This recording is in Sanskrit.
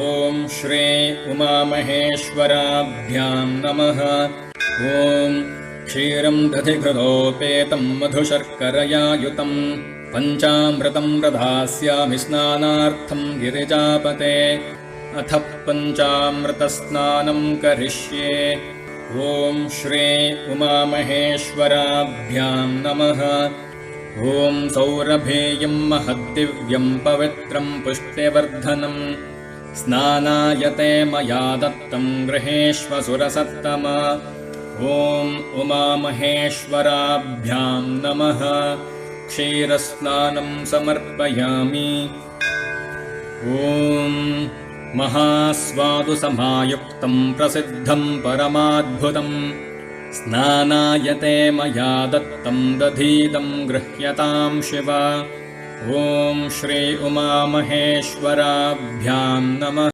ॐ श्री उमामहेश्वराभ्यां नमः। ॐ क्षीरं दधिघृतोपेतं मधुशर्करया युतं पञ्चामृतं प्रदास्यामि स्नानार्थं गिरिजापते। अथ पञ्चामृतस्नानं करिष्ये। ॐ श्री उमामहेश्वराभ्यां नमः। ॐ सौरभेयं महद्दिव्यं पवित्रं पुष्टिवर्धनम् स्नानायते मया दत्तं गृहेष्वसुरसत्तमा। ॐ उमामहेश्वराभ्यां नमः। क्षीरस्नानं समर्पयामि। ॐ महास्वादुसमायुक्तं प्रसिद्धं परमाद्भुतं स्नानायते मया दत्तं दधीदं गृह्यतां शिव। ॐ श्री उमामहेश्वराभ्यां नमः।